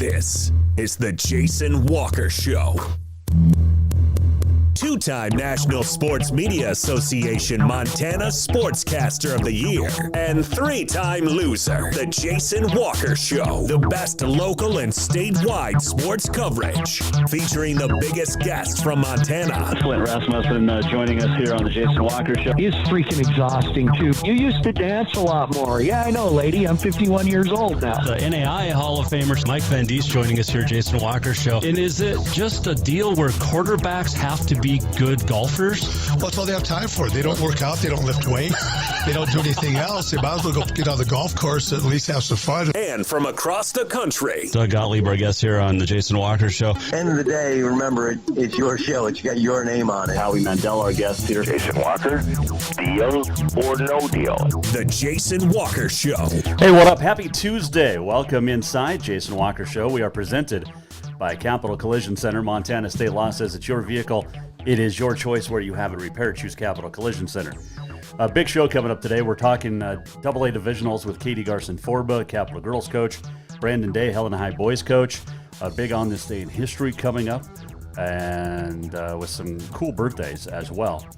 This is the Jason Walker Show. Two-time National Sports Media Association Montana Sportscaster of the Year and three-time loser, the Jason Walker Show. The best local and statewide sports coverage, featuring the biggest guests from Montana. Flint Rasmussen joining us here on the Jason Walker Show. He's freaking exhausting, too. You used to dance a lot more. Yeah, I know, lady. I'm 51 years old now. The NAI Hall of Famer Mike Van Diest joining us here, Jason Walker Show. And is it just a deal where quarterbacks have to be good golfers? Well, that's all they have time for. They don't work out. They don't lift weight. They don't do anything else. They might as well go get on the golf course and at least have some fun. And from across the country, Doug Gottlieb, our guest here on the Jason Walker Show. End of the day, remember, it's your show. It's got your name on it. Howie Mandel, our guest here. Jason Walker, deal or no deal? the Jason Walker Show. Hey, what up? Happy Tuesday. Welcome inside Jason Walker Show. We are presented by Capital Collision Center. Montana State Law says it's your vehicle. It is your choice where you have it repaired. Choose Capital Collision Center. A big show coming up today. We're talking AA Divisionals with Katie Garcin-Forba, Capital Girls coach, Brandon Day, Helena High boys coach. Big on this day in history coming up, and with some cool birthdays as well.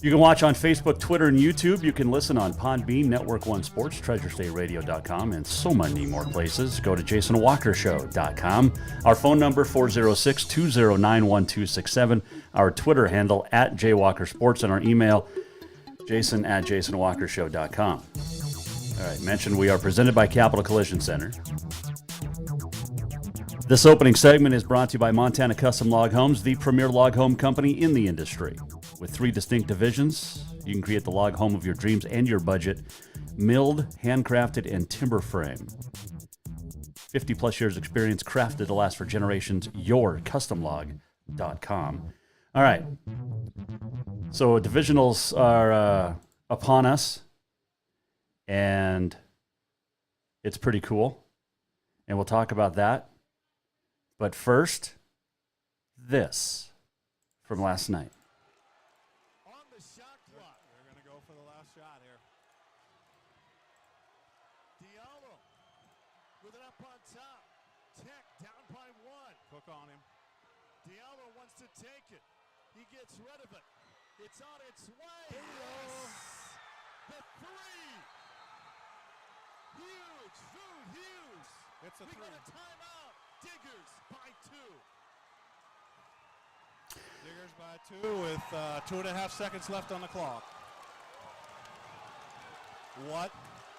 You can watch on Facebook, Twitter, and YouTube. You can listen on Podbean, Network One Sports, TreasureStateRadio.com, and so many more places. Go to JasonWalkerShow.com. Our phone number, 406-209-1267. Our Twitter handle, @JWalkerSports, and our email, jason@JasonWalkerShow.com. All right, mentioned we are presented by Capital Collision Center. This opening segment is brought to you by Montana Custom Log Homes, the premier log home company in the industry. With 3 distinct divisions, you can create the log home of your dreams and your budget. Milled, handcrafted, and timber frame. 50 plus years experience, crafted to last for generations. YourCustomLog.com. All right. So divisionals are upon us, and it's pretty cool. And we'll talk about that. But first, this from last night. On the shot clock. They're going to go for the last shot here. Diallo with it up on top. Tech down by 1. Cook on him. Diallo wants to take it. He gets rid of it. It's on its way. Yes! The 3. Huge. Drew Hughes. It's a 3. We got a timeout. Diggers by 2. Diggers by 2 with 2.5 seconds left on the clock. What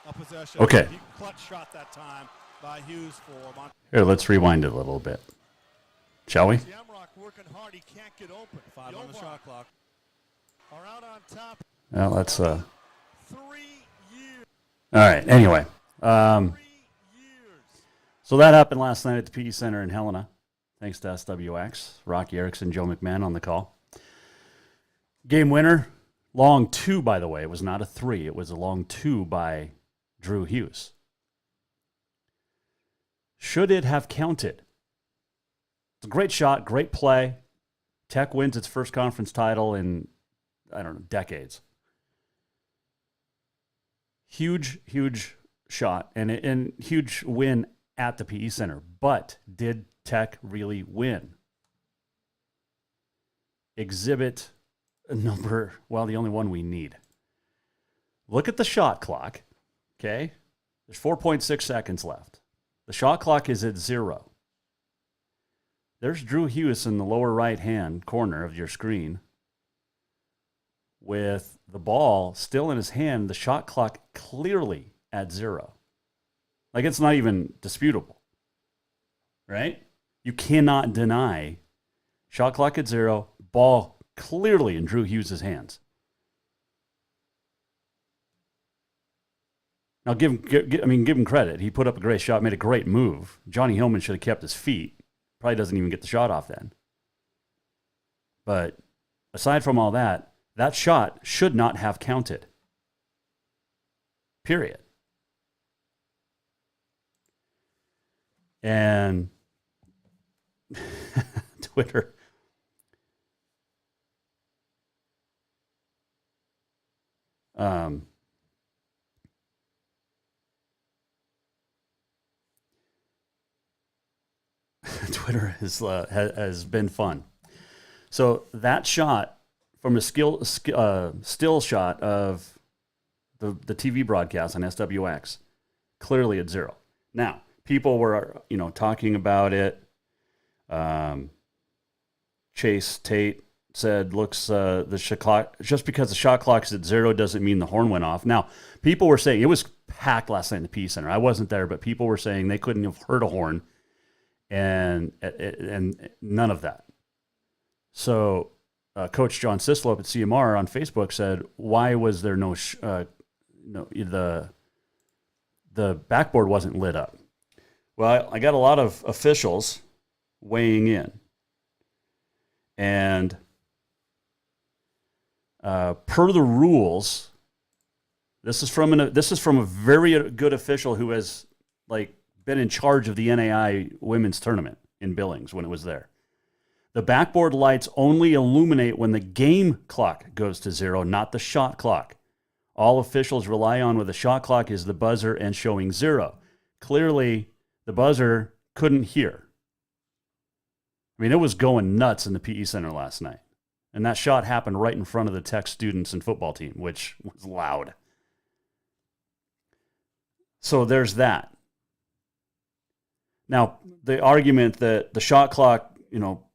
a possession. Okay. Clutch shot that time by Hughes for Montana. Here, let's rewind it a little bit. Shall we? Yamrock working hard. He can't get open. 5 on the shot clock. Are out on top. Well, let's 3 years. All right. Anyway, 3 years. so that happened last night at the PE Center in Helena. Thanks to SWX, Rocky Erickson, Joe McMahon on the call. Game winner, long 2, by the way. It was not a 3. It was a long 2 by Drew Hughes. Should it have counted? It's a great shot, great play. Tech wins its first conference title in, I don't know, decades. Huge, huge shot and huge win at the PE Center. But did Tech really win? Exhibit number, well, the only one we need. Look at the shot clock, okay? There's 4.6 seconds left. The shot clock is at 0. There's Drew Hughes in the lower right-hand corner of your screen with the ball still in his hand, the shot clock clearly at 0. Like, it's not even disputable, right? You cannot deny shot clock at 0, ball clearly in Drew Hughes' hands. Now, give him credit. He put up a great shot, made a great move. Johnny Hillman should have kept his feet. Probably doesn't even get the shot off then. But aside from all that, that shot should not have counted. Period. And Twitter. Twitter has been fun. So that shot from a still shot of the TV broadcast on SWX, clearly at 0. Now, people were, talking about it. Chase Tate said, looks, the shot clock, just because the shot clock's at 0 doesn't mean the horn went off. Now, people were saying, it was packed last night in the P Center. I wasn't there, but people were saying they couldn't have heard a horn and none of that. So Coach John Sislop at CMR on Facebook said, why was there the backboard wasn't lit up? Well, I got a lot of officials weighing in. And per the rules, this is from a very good official who has been in charge of the NAI women's tournament in Billings when it was there. The backboard lights only illuminate when the game clock goes to 0, not the shot clock. All officials rely on with the shot clock is the buzzer and showing 0. Clearly, the buzzer couldn't hear. I mean, it was going nuts in the PE Center last night. And that shot happened right in front of the Tech students and football team, which was loud. So there's that. Now, the argument that the shot clock,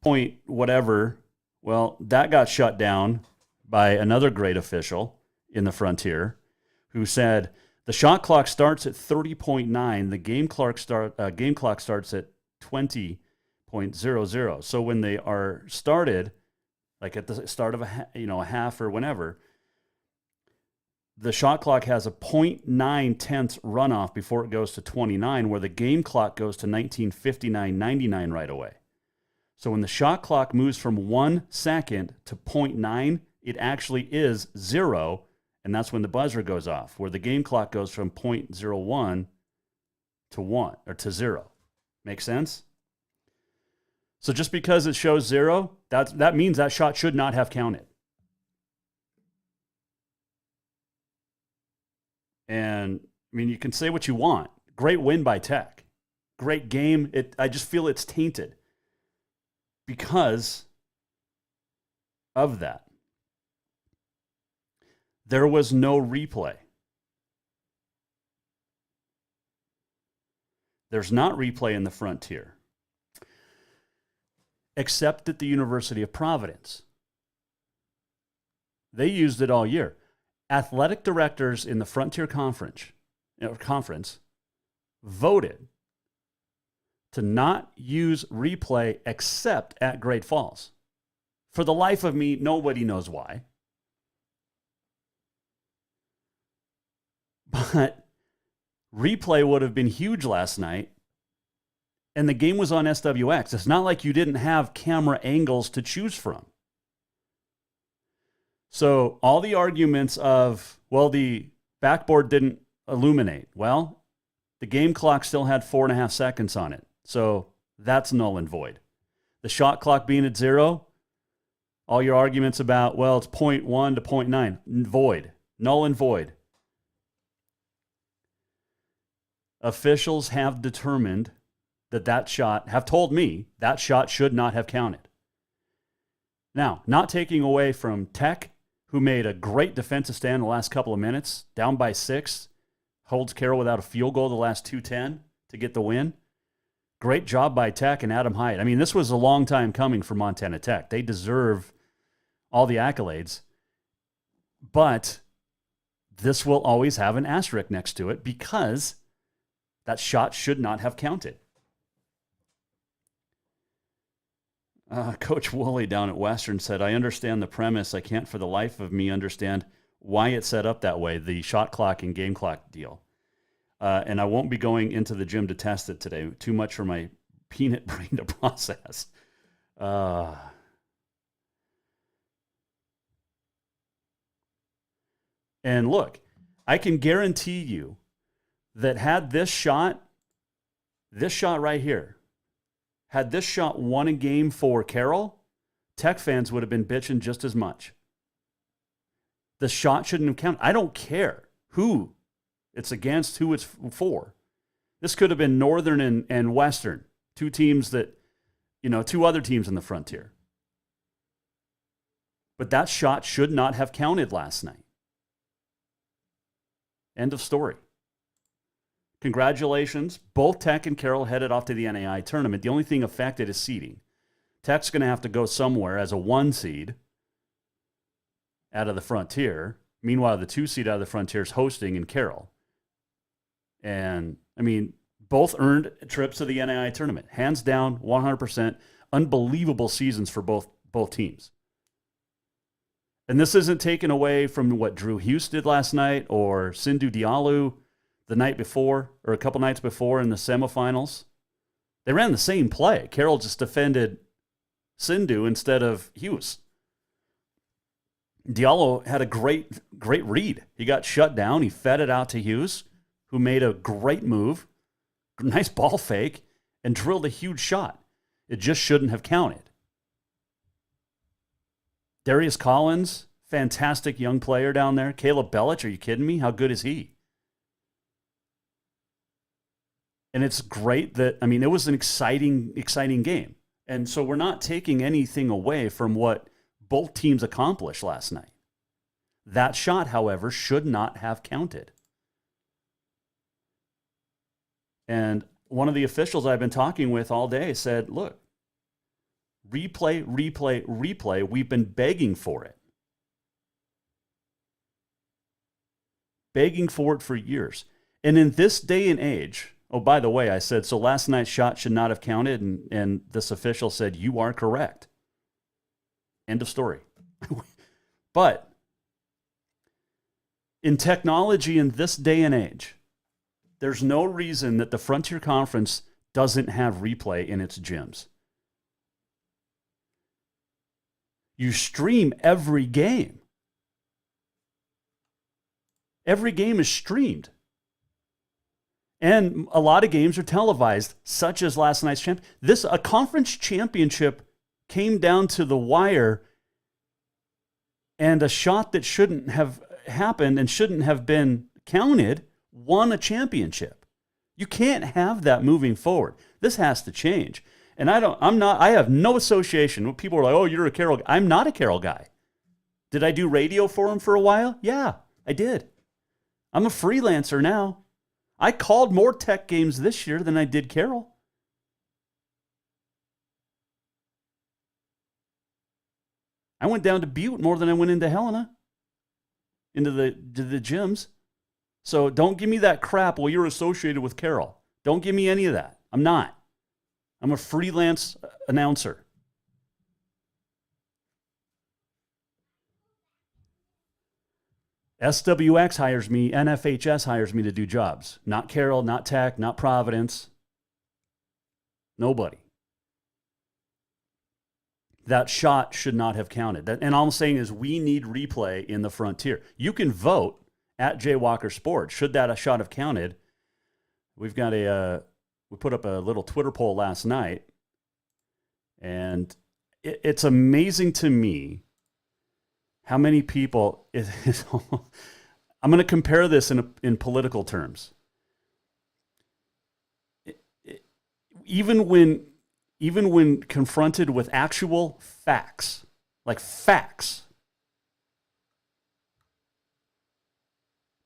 point whatever, well, that got shut down by another great official in the Frontier who said the shot clock starts at 30.9. The game clock starts at 20.00. So when they are started, like at the start of a half or whenever, the shot clock has a 0.9 tenths runoff before it goes to 29, where the game clock goes to 19:59.99 right away. So when the shot clock moves from 1 second to 0.9, it actually is 0, and that's when the buzzer goes off, where the game clock goes from 0.01 to 1 or to 0. Make sense? So just because it shows 0, that means that shot should not have counted. And I mean, you can say what you want. Great win by Tech. Great game. I just feel it's tainted because of that. There was no replay. There's not replay in the Frontier, except at the University of Providence. They used it all year. Athletic directors in the Frontier Conference voted to not use replay except at Great Falls. For the life of me, nobody knows why. But replay would have been huge last night, and the game was on SWX. It's not like you didn't have camera angles to choose from. So all the arguments of, well, the backboard didn't illuminate. Well, the game clock still had 4.5 seconds on it. So that's null and void. The shot clock being at 0, all your arguments about, well, it's 0.1 to 0.9, void, null and void. Officials have determined that shot, have told me that shot should not have counted. Now, not taking away from Tech, who made a great defensive stand the last couple of minutes, down by 6, holds Carroll without a field goal the last 2:10 to get the win. Great job by Tech and Adam Hyatt. I mean, this was a long time coming for Montana Tech. They deserve all the accolades, but this will always have an asterisk next to it because that shot should not have counted. Coach Woolley down at Western said, I understand the premise. I can't for the life of me understand why it's set up that way, the shot clock and game clock deal. And I won't be going into the gym to test it today. Too much for my peanut brain to process. And look, I can guarantee you that had this shot right here, had this shot won a game for Carroll, Tech fans would have been bitching just as much. The shot shouldn't have counted. I don't care who it's against, who it's for. This could have been Northern and Western, two teams that two other teams in the Frontier. But that shot should not have counted last night. End of story. Congratulations. Both Tech and Carroll headed off to the NAI tournament. The only thing affected is seeding. Tech's going to have to go somewhere as a 1 seed out of the Frontier. Meanwhile, the 2 seed out of the Frontier is hosting in Carroll. And, both earned trips to the NAI tournament. Hands down, 100%. Unbelievable seasons for both teams. And this isn't taken away from what Drew Hughes did last night or Sindhu Diallo the night before or a couple nights before in the semifinals. They ran the same play. Carroll just defended Sindhu instead of Hughes. Diallo had a great read. He got shut down. He fed it out to Hughes, who made a great move, nice ball fake, and drilled a huge shot. It just shouldn't have counted. Darius Collins, fantastic young player down there. Caleb Bellich, are you kidding me? How good is he? And it's great that, it was an exciting game. And so we're not taking anything away from what both teams accomplished last night. That shot, however, should not have counted. And one of the officials I've been talking with all day said, look, replay. We've been begging for it. Begging for it for years. And in this day and age, oh, by the way, I said, so last night's shot should not have counted, and this official said, you are correct. End of story. But in technology in this day and age, there's no reason that the Frontier Conference doesn't have replay in its gyms. You stream every game. Every game is streamed. And a lot of games are televised, such as last night's champ. A conference championship came down to the wire, and a shot that shouldn't have happened and shouldn't have been counted won a championship. You can't have that moving forward. This has to change. And I have no association. When people are like, oh, you're a Carroll guy. I'm not a Carroll guy. Did I do radio for him for a while? Yeah, I did. I'm a freelancer now. I called more Tech games this year than I did Carroll. I went down to Butte more than I went into Helena, into the gyms. So don't give me that crap, well, you're associated with Carroll. Don't give me any of that. I'm not. I'm a freelance announcer. SWX hires me, NFHS hires me to do jobs. Not Carroll, not Tech, not Providence. Nobody. That shot should not have counted. And all I'm saying is we need replay in the Frontier. You can vote at Jay Walker Sports. Should that shot have counted? We've got we put up a little Twitter poll last night, and it's amazing to me how many people. I'm going to compare this in political terms. Even when confronted with actual facts, like facts,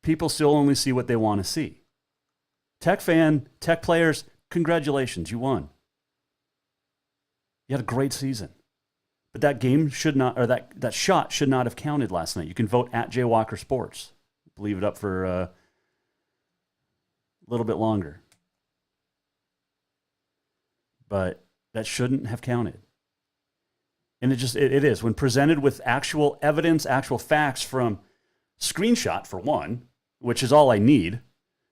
people still only see what they want to see. Tech players, congratulations, you won. You had a great season. But that game should not, or that shot should not have counted last night. You can vote at Jay Walker Sports. Leave it up for a little bit longer. But that shouldn't have counted. And it is. When presented with actual evidence, actual facts from screenshot, for one, which is all I need,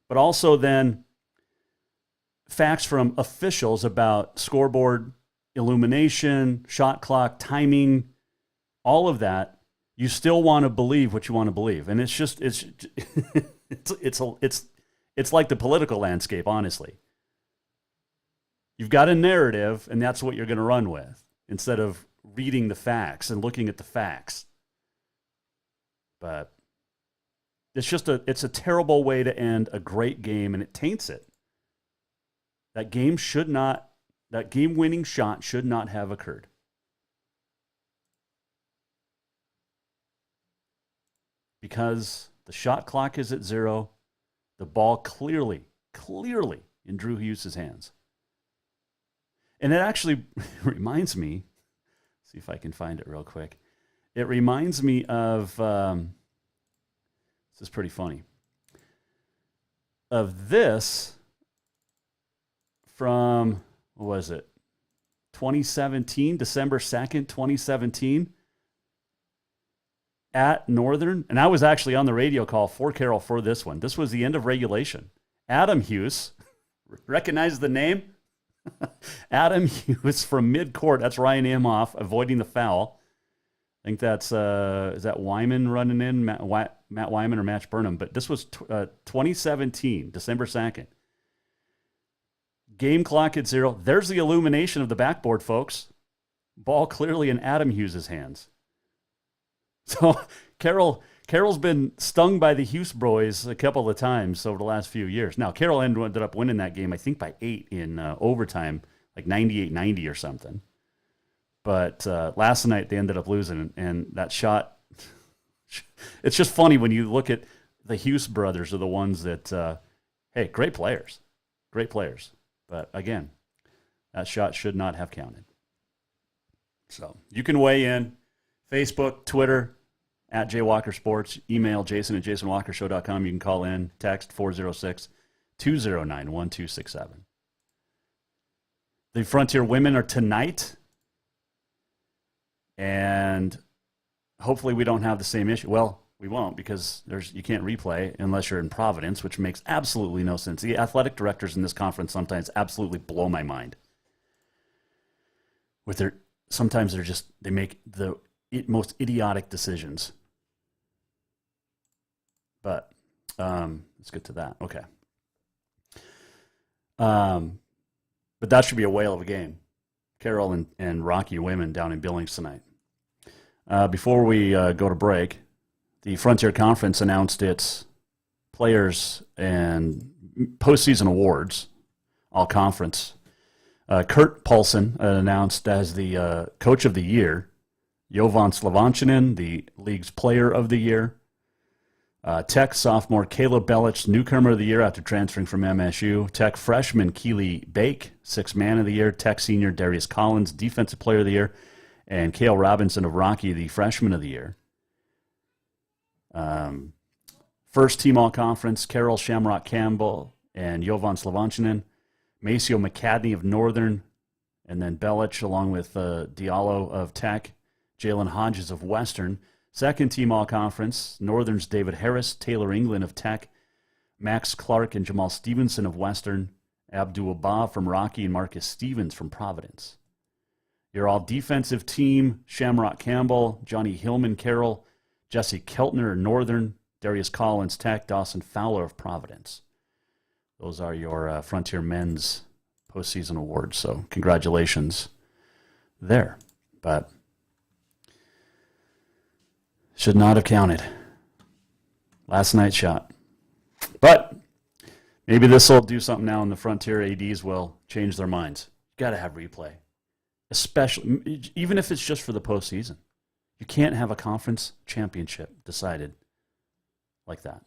but also then facts from officials about scoreboard illumination, shot clock, timing, all of that, you still want to believe what you want to believe. And it's like the political landscape, honestly. You've got a narrative, and that's what you're going to run with, instead of reading the facts and looking at the facts. But it's a terrible way to end a great game, and it taints it. That game should not That game-winning shot should not have occurred. Because the shot clock is at 0. The ball clearly in Drew Hughes' hands. And it actually reminds me, see if I can find it real quick. It reminds me of, this is pretty funny, of this from, what was it, 2017, December 2nd, 2017, at Northern. And I was actually on the radio call for Carroll for this one. This was the end of regulation. Adam Hughes, recognize the name? Adam Hughes from midcourt. That's Ryan Imhoff avoiding the foul. I think that's, is that Wyman running in? Matt Wyman or Match Burnham. But this was 2017, December 2nd. Game clock at 0. There's the illumination of the backboard, folks. Ball clearly in Adam Hughes' hands. So Carroll's been stung by the Hughes boys a couple of times over the last few years. Now, Carroll ended up winning that game, I think, by 8 in overtime, like 98-90 or something. But last night they ended up losing, and that shot, it's just funny when you look at the Hughes brothers are the ones that, hey, great players. But again, that shot should not have counted. So you can weigh in. Facebook, Twitter, at JWalkerSports. Email jason@jasonwalkershow.com. You can call in, text 406-209-1267. The Frontier women are tonight. And hopefully we don't have the same issue. Well, we won't, because you can't replay unless you're in Providence, which makes absolutely no sense. The athletic directors in this conference sometimes absolutely blow my mind. Sometimes they make the most idiotic decisions. But let's get to that. Okay. But that should be a whale of a game. Carroll and Rocky women down in Billings tonight. Before we go to break, the Frontier Conference announced its players and postseason awards, all conference. Kurt Paulson announced as the Coach of the Year. Jovan Slovanchinin, the league's Player of the Year. Tech sophomore Caleb Belich, Newcomer of the Year after transferring from MSU. Tech freshman Keely Bake, Sixth Man of the Year. Tech senior Darius Collins, Defensive Player of the Year. And Cale Robinson of Rocky, the Freshman of the Year. First team all-conference, Carroll Shamrock Campbell and Jovan Slovanchinin. Maceo McCadney of Northern, and then Belich along with Diallo of Tech. Jalen Hodges of Western. Second team all-conference, Northern's David Harris, Taylor England of Tech, Max Clark and Jamal Stevenson of Western, Abdul Ba from Rocky, and Marcus Stevens from Providence. Your all-defensive team, Shamrock Campbell, Johnny Hillman Carroll, Jesse Keltner Northern, Darius Collins Tech, Dawson Fowler of Providence. Those are your Frontier men's postseason awards, so congratulations there. But should not have counted. Last night's shot. But maybe this will do something now, and the Frontier ADs will change their minds. You got to have replay, especially even if it's just for the postseason. You can't have a conference championship decided like that.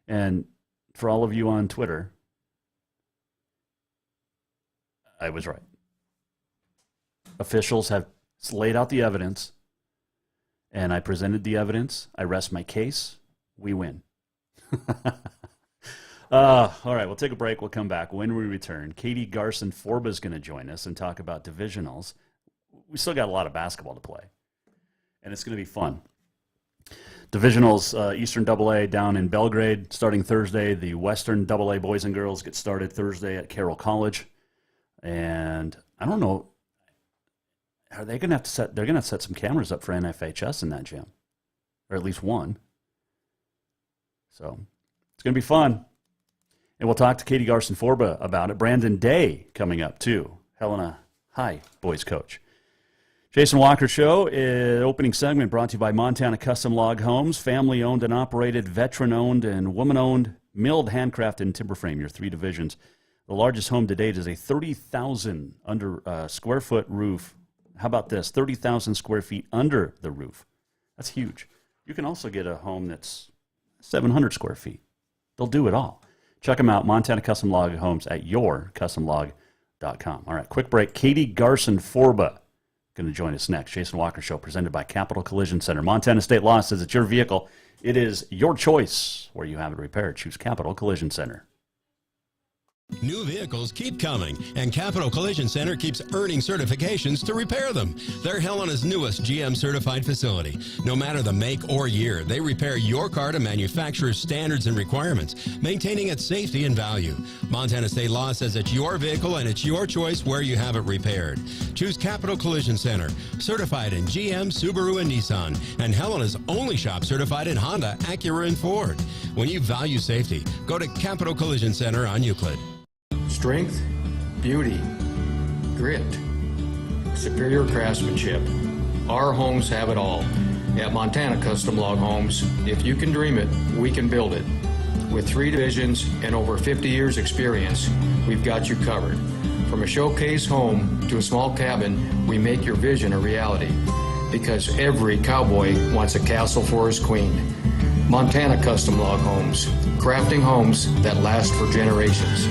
And for all of you on Twitter, I was right. Officials have laid out the evidence, and I presented the evidence. I rest my case. We win. All right, we'll take a break. We'll come back. When we return, Katie Garcin-Forba is going to join us and talk about divisionals. We still got a lot of basketball to play, and it's going to be fun. Divisionals, Eastern AA down in Belgrade, starting Thursday. The Western AA boys and girls get started Thursday at Carroll College. And I don't know, are they going to have to set, they're going to set some cameras up for NFHS in that gym, or at least one. So it's going to be fun. And we'll talk to Katie Garcin-Forba about it. Brandon Day coming up, too. Helena High boys coach. Jason Walker Show, opening segment brought to you by Montana Custom Log Homes, family-owned and operated, veteran-owned and woman-owned, milled, handcrafted, and timber frame, your three divisions. The largest home to date is a 30,000 square foot roof. How about this? 30,000 square feet under the roof. That's huge. You can also get a home that's 700 square feet. They'll do it all. Check them out, Montana Custom Log Homes at yourcustomlog.com. All right, quick break. Katie Garcin-Forba going to join us next. Jason Walker Show presented by Capital Collision Center. Montana State Law says it's your vehicle. It is your choice where you have it repaired. Choose Capital Collision Center. New vehicles keep coming, and Capital Collision Center keeps earning certifications to repair them. They're Helena's newest GM-certified facility. No matter the make or year, they repair your car to manufacturer's standards and requirements, maintaining its safety and value. Montana State Law says it's your vehicle, and it's your choice where you have it repaired. Choose Capital Collision Center, certified in GM, Subaru, and Nissan, and Helena's only shop certified in Honda, Acura, and Ford. When you value safety, go to Capital Collision Center on Euclid. Strength, beauty, grit, superior craftsmanship. Our homes have it all. At Montana Custom Log Homes, if you can dream it, we can build it. With 3 divisions and over 50 years experience, we've got you covered. From a showcase home to a small cabin, we make your vision a reality. Because every cowboy wants a castle for his queen. Montana Custom Log Homes, crafting homes that last for generations.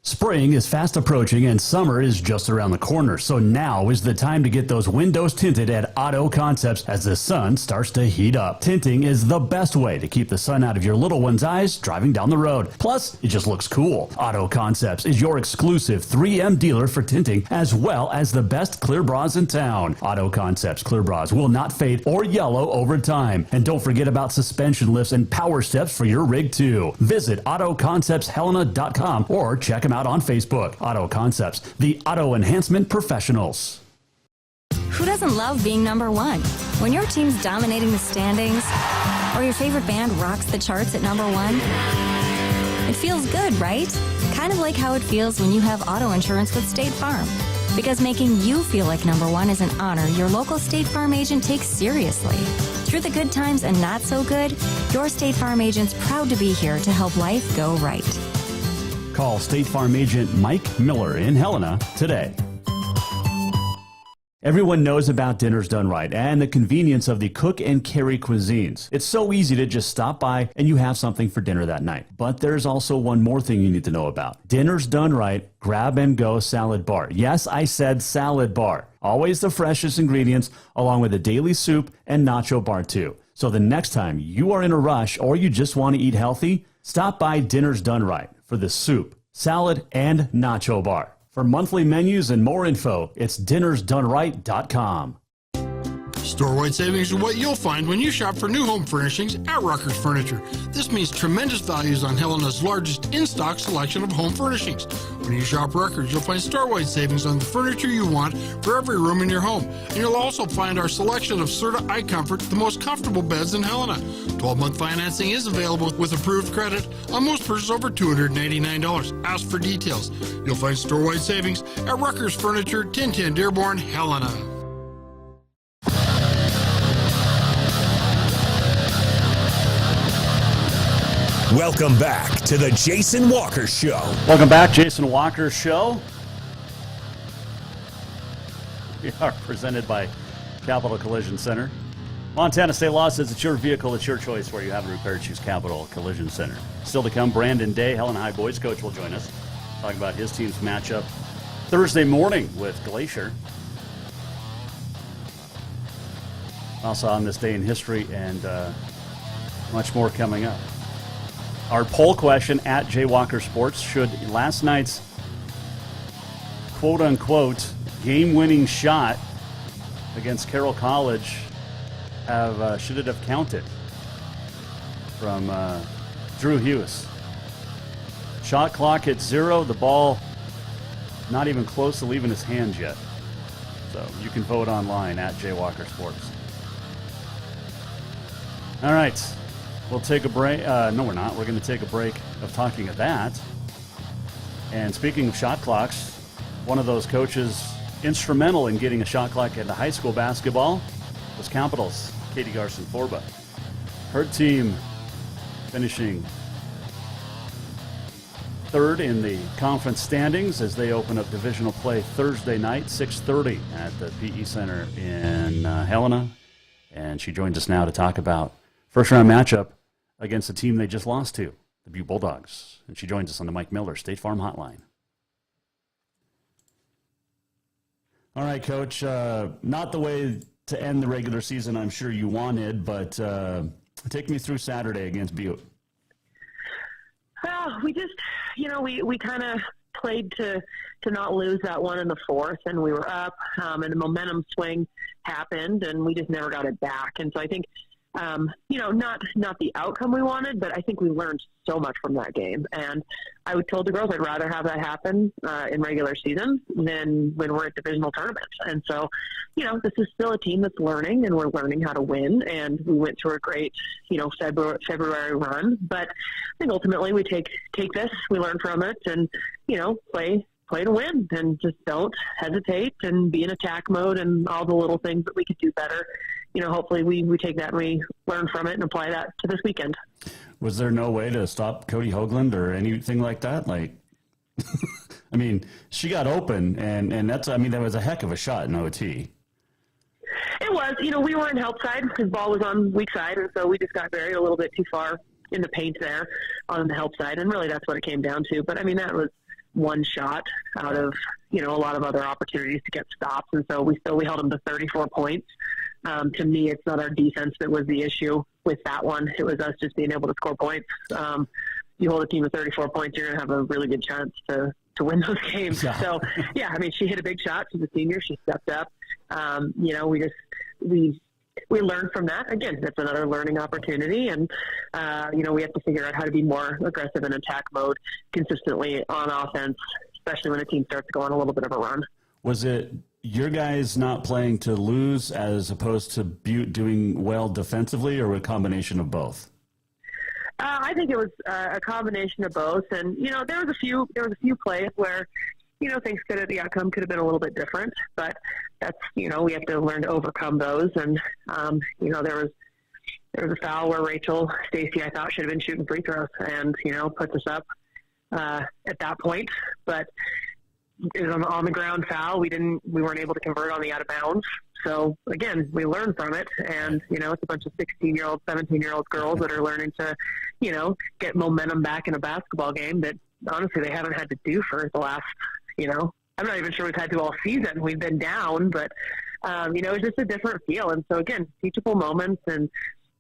Spring is fast approaching and summer is just around the corner, so now is the time to get those windows tinted at Auto Concepts as the sun starts to heat up. Tinting is the best way to keep the sun out of your little one's eyes driving down the road. Plus, it just looks cool. Auto Concepts is your exclusive 3M dealer for tinting as well as the best clear bras in town. Auto Concepts clear bras will not fade or yellow over time. And don't forget about suspension lifts and power steps for your rig too. Visit AutoConceptsHelena.com or check them out on Facebook. Auto Concepts, the auto enhancement professionals. Who doesn't love being number one? When your team's dominating the standings, or your favorite band rocks the charts at number one, it feels good, right? Kind of like how it feels when you have auto insurance with State Farm. Because making you feel like number one is an honor your local State Farm agent takes seriously. Through the good times and not so good, your State Farm agent's proud to be here to help life go right. Call State Farm agent Mike Miller in Helena today. Everyone knows about Dinners Done Right and the convenience of the cook and carry cuisines. It's so easy to just stop by and you have something for dinner that night. But there's also one more thing you need to know about. Dinners Done Right Grab and Go Salad Bar. Yes, I said salad bar. Always the freshest ingredients along with a daily soup and nacho bar too. So the next time you are in a rush or you just want to eat healthy, stop by Dinners Done Right for the soup, salad, and nacho bar. For monthly menus and more info, it's dinnersdoneright.com. Store-wide savings are what you'll find when you shop for new home furnishings at Rucker's Furniture. This means tremendous values on Helena's largest in-stock selection of home furnishings. When you shop Rucker's, you'll find store-wide savings on the furniture you want for every room in your home. And you'll also find our selection of Serta iComfort, the most comfortable beds in Helena. 12-month financing is available with approved credit on most purchases over $289. Ask for details. You'll find store-wide savings at Rucker's Furniture, 1010 Dearborn, Helena. Welcome back to the Jason Walker Show. Welcome back, Jason Walker Show. We are presented by Capital Collision Center. Montana State Law says it's your vehicle, it's your choice where you have it repaired. Choose Capital Collision Center. Still to come, Brandon Day, Helena High boys coach, will join us. Talking about his team's matchup Thursday morning with Glacier. Also on this day in history and much more coming up. Our poll question at Jay Walker Sports: should last night's quote-unquote game-winning shot against Carroll College should it have counted? From Drew Hughes. Shot clock at 0. The ball not even close to leaving his hands yet. So you can vote online at Jay Walker Sports. All right. We'll take a break. No, we're not. We're going to take a break of talking of that. And speaking of shot clocks, one of those coaches instrumental in getting a shot clock into high school basketball was Capital's Katie Garcin-Forba. Her team finishing third in the conference standings as they open up divisional play Thursday night, 6:30 at the PE Center in Helena. And she joins us now to talk about first-round matchup against the team they just lost to, the Butte Bulldogs. And she joins us on the Mike Miller State Farm Hotline. All right, Coach, not the way to end the regular season I'm sure you wanted, but take me through Saturday against Butte. Well, we just, we kind of played to not lose that one in the fourth, and we were up, and the momentum swing happened, and we just never got it back. And so I think, not the outcome we wanted, but I think we learned so much from that game. And I told the girls I'd rather have that happen in regular season than when we're at divisional tournaments. And so, this is still a team that's learning, and we're learning how to win. And we went through a great, February run. But I think ultimately we take this, we learn from it, and, play to win, and just don't hesitate and be in attack mode and all the little things that we could do better. Hopefully we take that and we learn from it and apply that to this weekend. Was there no way to stop Cody Hoagland or anything like that? I mean, she got open, and that was a heck of a shot in OT. It was. We were in help side because ball was on weak side, and so we just got buried a little bit too far in the paint there on the help side, and really that's what it came down to. But, that was one shot out of, a lot of other opportunities to get stops, and so we held them to 34 points. To me, it's not our defense that was the issue with that one. It was us just being able to score points. You hold a team of 34 points, you're going to have a really good chance to win those games. Yeah. So, she hit a big shot. She's a senior. She stepped up. We learned from that. Again, that's another learning opportunity. And, we have to figure out how to be more aggressive in attack mode consistently on offense, especially when a team starts to go on a little bit of a run. Was it your guys not playing to lose as opposed to Butte doing well defensively, or a combination of both? I think it was a combination of both. And, there was a few plays where, the outcome could have been a little bit different, but that's, we have to learn to overcome those. And, there was a foul where Rachel Stacy, I thought, should have been shooting free throws and, puts us up at that point. But it was an on the ground foul. We weren't able to convert on the out of bounds. So again, we learned from it, and it's a bunch of 16-year-old, 17-year-old girls that are learning to, get momentum back in a basketball game that honestly they haven't had to do for the last, I'm not even sure we've had to all season. We've been down, but it's just a different feel. And so again, teachable moments, and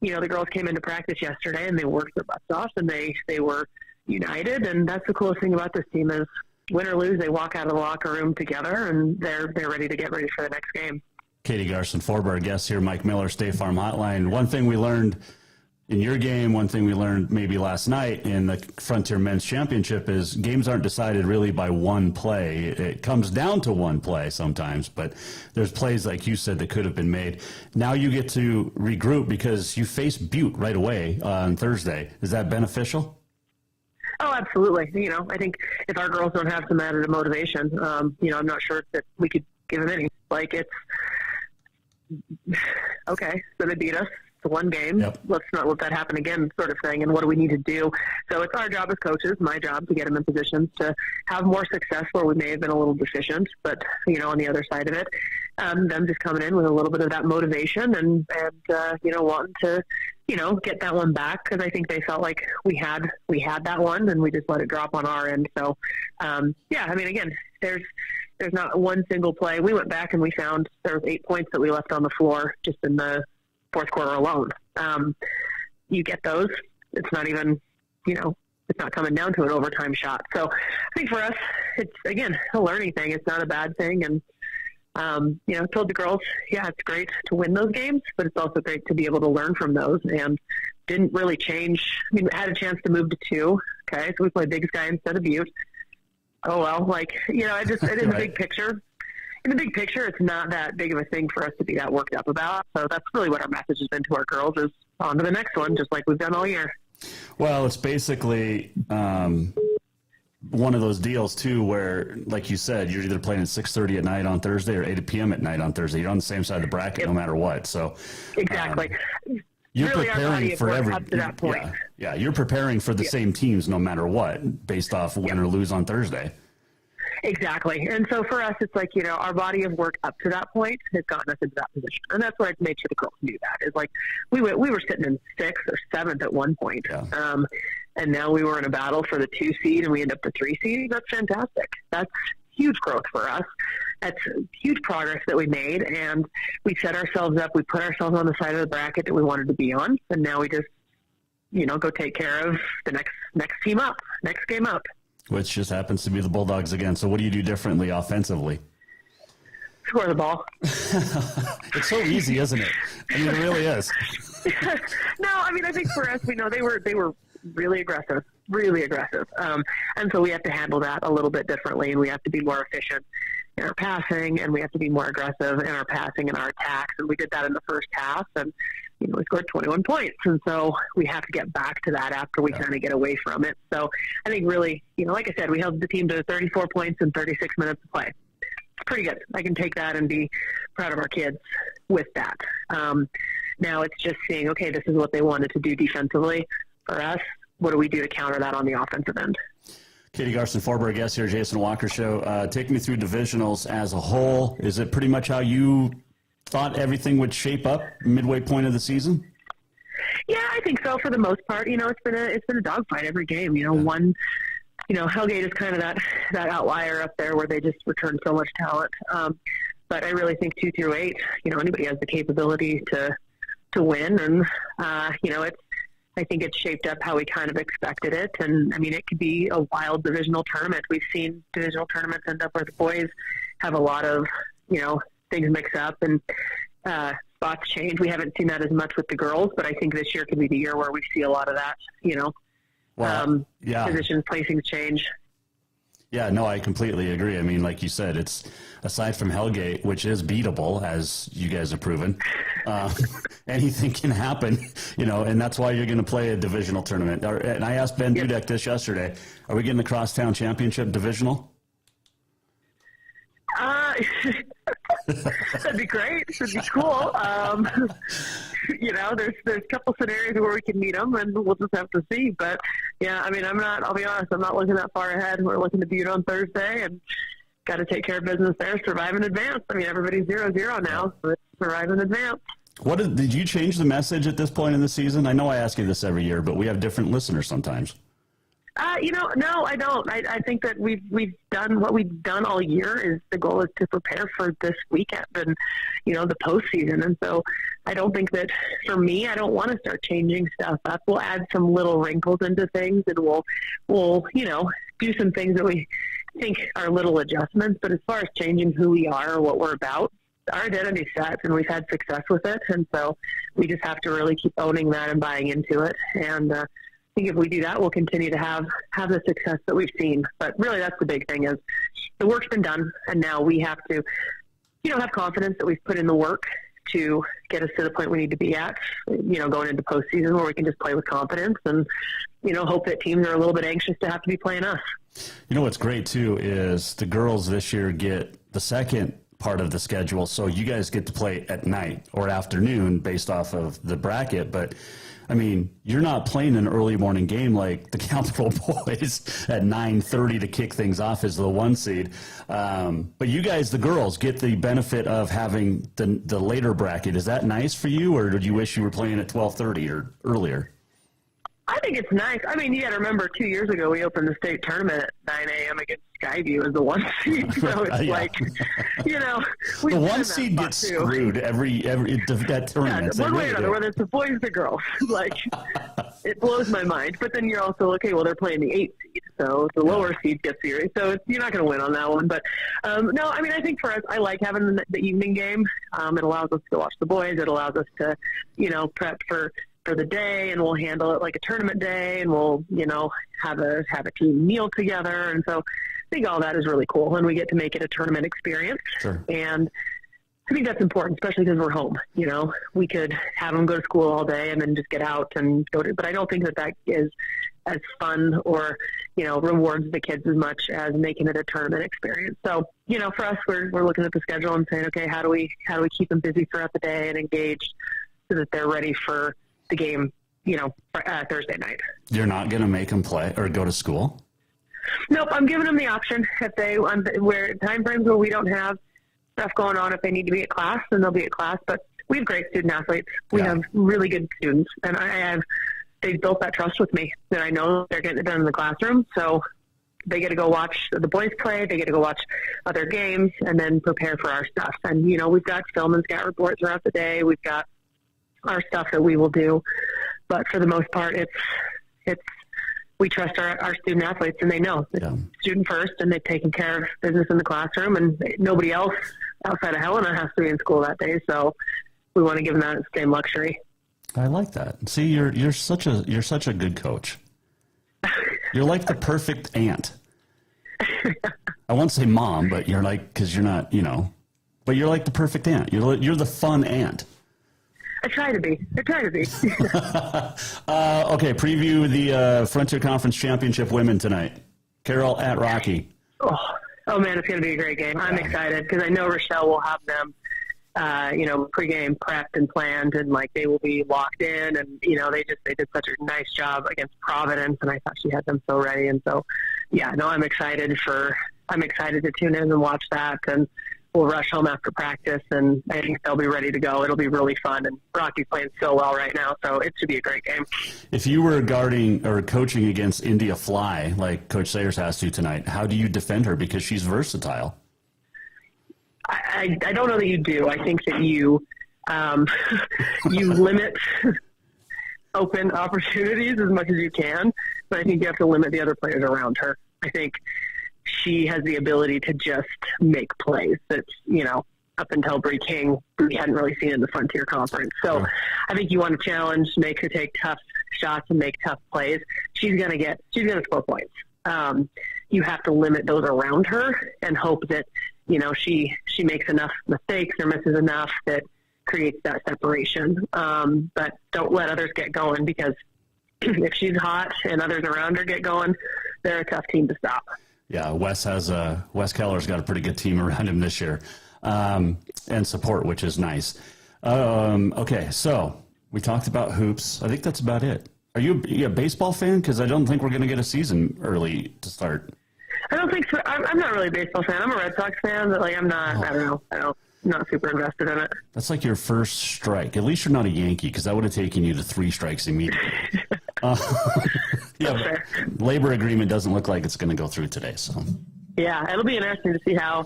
the girls came into practice yesterday and they worked their butts off, and they were united. And that's the coolest thing about this team is, win or lose, they walk out of the locker room together, and they're ready to get ready for the next game. Katie Garcin-Forba, our guest here, Mike Miller, State Farm Hotline. One thing we learned in your game, one thing we learned maybe last night in the Frontier Men's Championship is games aren't decided really by one play. It comes down to one play sometimes, but there's plays, like you said, that could have been made. Now you get to regroup because you face Butte right away on Thursday. Is that beneficial? Oh, absolutely. I think if our girls don't have some added motivation, I'm not sure that we could give them any. It's okay, so they beat us. It's one game. Yep. Let's not let that happen again, sort of thing. And what do we need to do? So it's our job as coaches, my job, to get them in positions to have more success where we may have been a little deficient. But, on the other side of it, them just coming in with a little bit of that motivation and wanting to, get that one back, because I think they felt like we had that one and we just let it drop on our end. So, again, there's not one single play. We went back and we found there was 8 points that we left on the floor just in the fourth quarter alone. You get those. It's not even, it's not coming down to an overtime shot. So I think for us, it's, again, a learning thing. It's not a bad thing. And, told the girls, it's great to win those games, but it's also great to be able to learn from those, and didn't really change. Had a chance to move to 2. Okay. So we played Big Sky instead of Butte. Oh, well, it is a big picture. In the big picture, it's not that big of a thing for us to be that worked up about. So that's really what our message has been to our girls, is on to the next one, just like we've done all year. Well, it's basically one of those deals, too, where, like you said, you're either playing at 6:30 at night on Thursday or 8 p.m. at night on Thursday. You're on the same side of the bracket no matter what. So exactly. You're really preparing for every up to that point. Yeah, you're preparing for the same teams no matter what, based off win or lose on Thursday. Exactly. And so for us, it's like, our body of work up to that point has gotten us into that position. And that's why I've made sure the girls knew that. It's like we were sitting in 6th or 7th at one point. Yeah. And now we were in a battle for the 2 seed and we end up the 3 seed. That's fantastic. That's huge growth for us. That's huge progress that we made. And we set ourselves up. We put ourselves on the side of the bracket that we wanted to be on. And now we just, go take care of the next team up, next game up. Which just happens to be the Bulldogs again. So what do you do differently offensively? Score the ball. It's so easy, isn't it? I mean, it really is. No, I mean, I think for us, we know they were really aggressive. And so we have to handle that a little bit differently, and we have to be more efficient in our passing, and we have to be more aggressive in our passing and our attacks. And we did that in the first half, and we scored 21 points. And so we have to get back to that after we kind of get away from it. So I think really, like I said, we held the team to 34 points in 36 minutes of play. It's pretty good. I can take that and be proud of our kids with that. Now it's just seeing, okay, this is what they wanted to do defensively. For us, what do we do to counter that on the offensive end? Katie Garcin-Forba, guest here, Jason Walker Show. Take me through divisionals as a whole. Is it pretty much how you thought everything would shape up midway point of the season? Yeah, I think so for the most part. It's been a dogfight every game. One, Hellgate is kind of that outlier up there where they just return so much talent. But I really think 2 through 8, anybody has the capability to win, and I think it's shaped up how we kind of expected it. And I mean, it could be a wild divisional tournament. We've seen divisional tournaments end up where the boys have a lot of, things mix up and spots change. We haven't seen that as much with the girls, but I think this year could be the year where we see a lot of that, positions, placings change. Yeah, no, I completely agree. I mean, like you said, it's aside from Hellgate, which is beatable, as you guys have proven, anything can happen, and that's why you're going to play a divisional tournament. And I asked Ben Dudek this yesterday, are we getting the Crosstown Championship divisional? That'd be great. It'd be cool. There's a couple scenarios where we can meet them, and we'll just have to see. But yeah, I mean, I'll be honest, I'm not looking that far ahead. We're looking to Butte on Thursday, and got to take care of business there, survive in advance. I mean, everybody's 0-0 now, so survive in advance. Did you change the message at this point in the season? I know I ask you this every year, but we have different listeners sometimes. No, I don't. I think that we've done what we've done all year. Is the goal is to prepare for this weekend and, the postseason. And so I don't think that for me, I don't want to start changing stuff up. We'll add some little wrinkles into things, and we'll do some things that we think are little adjustments. But as far as changing who we are or what we're about, our identity's set, and we've had success with it. And so we just have to really keep owning that and buying into it. And, I think if we do that, we'll continue to have the success that we've seen. But really, that's the big thing is the work's been done, and now we have to, have confidence that we've put in the work to get us to the point we need to be at, going into postseason where we can just play with confidence and, hope that teams are a little bit anxious to have to be playing us. What's great, too, is the girls this year get the second part of the schedule, so you guys get to play at night or afternoon based off of the bracket, but I mean, you're not playing an early morning game like the Capital Boys at 9:30 to kick things off as the 1 seed. But you guys, the girls, get the benefit of having the later bracket. Is that nice for you, or did you wish you were playing at 12:30 or earlier? I think it's nice. I mean, you got to remember 2 years ago we opened the state tournament at 9 a.m. against Skyview as the 1 seed. So it's like, the 1 seed gets screwed every that tournament. Yeah, one way or another, whether it's the boys or the girls. It blows my mind. But then you're also, okay, well, they're playing the 8 seed. So the lower seed gets serious. So you're not going to win on that one. But, no, I mean, I think for us, I like having the evening game. It allows us to watch the boys. It allows us to, prep for the day, and we'll handle it like a tournament day, and we'll, have a team meal together. And so I think all that is really cool, and we get to make it a tournament experience. Sure. And I think that's important, especially because we're home. We could have them go to school all day and then just get out and go to, but I don't think that is as fun or, rewards the kids as much as making it a tournament experience. So, for us, we're looking at the schedule and saying, okay, how do we keep them busy throughout the day and engaged so that they're ready for the game, Thursday night. You're not going to make them play or go to school? Nope, I'm giving them the option. If they where time frames where we don't have stuff going on, if they need to be at class, then they'll be at class. But we have great student athletes. We have really good students, and they've built that trust with me that I know they're getting it done in the classroom. So they get to go watch the boys play. They get to go watch other games and then prepare for our stuff. And, we've got film and scout reports throughout the day. We've got our stuff that we will do. But for the most part, we trust our student athletes, and they know it's student first, and they've taken care of business in the classroom, and nobody else outside of Helena has to be in school that day. So we want to give them that same luxury. I like that. See, you're such a good coach. You're like the perfect aunt. I won't say mom, but you're like, because you're not, but you're like the perfect aunt. You're the fun aunt. I try to be. Okay, preview the Frontier Conference Championship women tonight. Carroll at Rocky. Oh man, it's going to be a great game. I'm excited because I know Rochelle will have them, pregame prepped and planned, and they will be locked in. And they did such a nice job against Providence, and I thought she had them so ready. And so, I'm excited to tune in and watch that, and we'll rush home after practice, and I think they'll be ready to go. It'll be really fun, and Rocky's playing so well right now, so it should be a great game. If you were guarding or coaching against India Fly, like Coach Sayers has to tonight, how do you defend her? Because she's versatile. I don't know that you do. I think that you you limit open opportunities as much as you can, but I think you have to limit the other players around her. I think she has the ability to just make plays that's, up until Bree King, we hadn't really seen in the Frontier Conference. So I think you want to challenge, make her take tough shots and make tough plays. She's going to score points. You have to limit those around her and hope that, she makes enough mistakes or misses enough that creates that separation. But don't let others get going, because if she's hot and others around her get going, they're a tough team to stop. Yeah, Wes Keller's got a pretty good team around him this year, and support, which is nice. Okay, so we talked about hoops. I think that's about it. Are you a baseball fan? Because I don't think we're going to get a season early to start. I don't think so. I'm not really a baseball fan. I'm a Red Sox fan, but I'm not. I don't know. I'm not super invested in it. That's like your first strike. At least you're not a Yankee, because that would have taken you to 3 strikes immediately. Yeah, labor agreement doesn't look like it's going to go through today. So yeah, it'll be interesting to see how